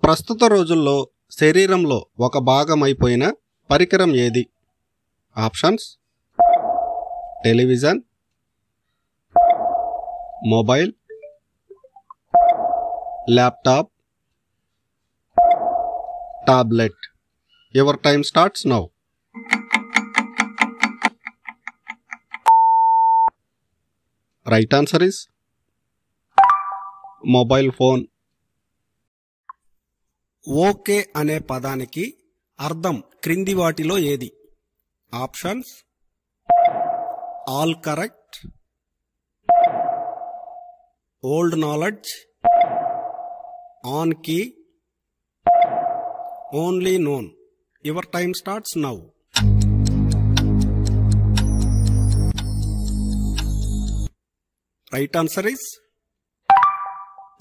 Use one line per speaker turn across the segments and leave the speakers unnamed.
ప్రస్తుత రోజుల్లో శరీరంలో ఒక భాగమైపోయిన పరికరం ఏది? Options: television, mobile, laptop, tablet. Your time starts now. Right answer is mobile phone. Okay అనే పదానికి అర్థం క్రింది వాటిలో ఏది? Options: all correct, old knowledge, on key, only known. Your time starts now. Right answer is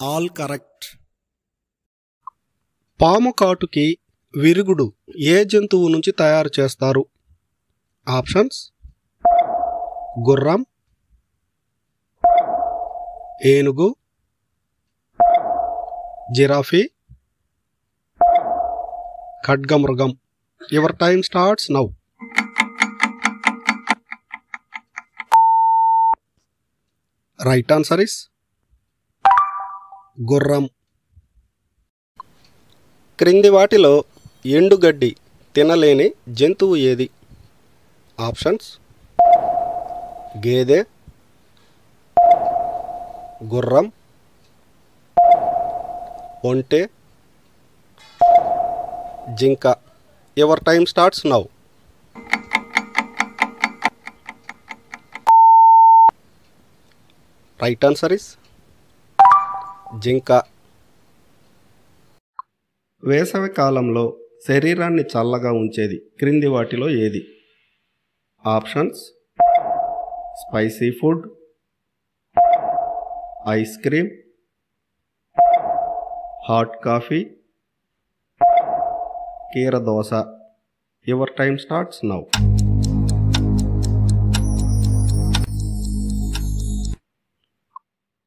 all correct. పాము కాటుకి విరుగుడు ఏ జంతువు నుంచి తయారు చేస్తారు? ఆప్షన్స్: గుర్రం, ఏనుగు, జిరాఫీ, ఖడ్గమృగం. Your time starts now. Right answer is గుర్రం. క్రింది వాటిలో ఎండుగడ్డి తినలేని జంతువు ఏది? ఆప్షన్స్: గేదె, గుర్రం, ఒంటె, జింక. Your time starts now. Right answer is జింక. వేసవి కాలంలో శరీరాన్ని చల్లగా ఉంచేది క్రింది వాటిలో ఏది? Options: spicy food, ice cream, hot coffee, కీరదోస. Your time starts now.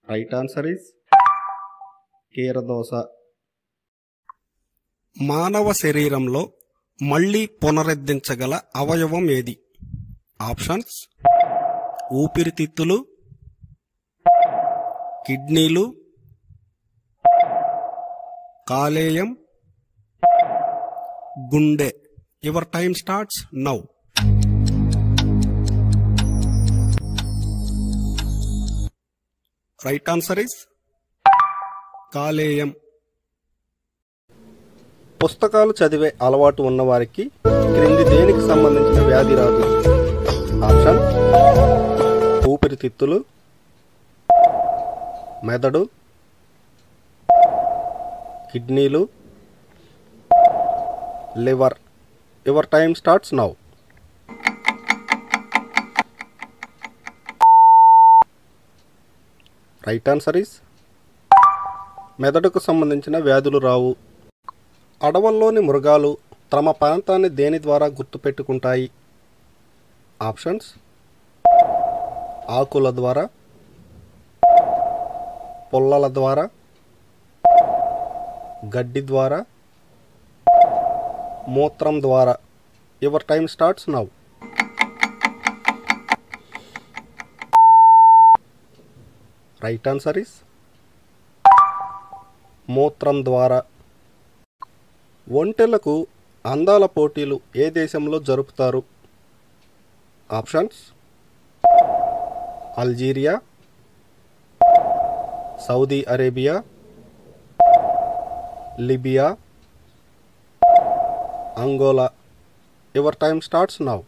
Right answer is కీరదోస. మానవ శరీరంలో మళ్ళీ పునరుద్ధరించగల అవయవం ఏది? ఆప్షన్స్: ఊపిరితిత్తులు, కిడ్నీలు, కాలేయం, గుండె. Your time starts now. Right answer is కాలేయం. పుస్తకాలు చదివే అలవాటు ఉన్నవారికి క్రింది దేనికి సంబంధించిన వ్యాధి రాదు? ఆప్షన్: ఊపిరితిత్తులు, మెదడు, కిడ్నీలు, liver. Your time starts now. Right answer is మెదడుకు సంబంధించిన వ్యాధులు రావు. అడవుల్లోని మృగాలు తమ ప్రాంతాన్ని దేని ద్వారా గుర్తుపెట్టుకుంటాయి? ఆప్షన్స్: ఆకుల ద్వారా, పొల్లల ద్వారా, గడ్డి ద్వారా, మూత్రం ద్వారా. Your time starts now. Right answer is మూత్రం ద్వారా. ఒంటెలకు అందాల పోటీలు ఏ దేశంలో జరుపుతారు? Options: Algeria, Saudi Arabia, Libya, Angola. Your time starts now.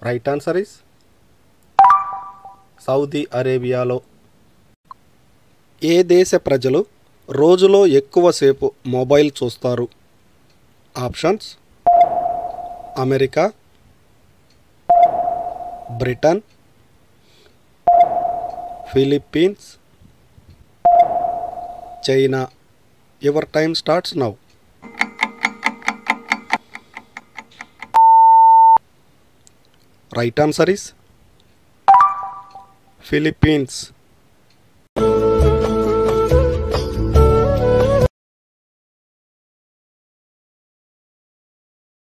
Right answer is Saudi అరేబియాలో. ఏ దేశ ప్రజలు రోజులో ఎక్కువసేపు మొబైల్ చూస్తారు? Options: America, Britain, Philippines, China. Your time starts now. Right answer is Philippines.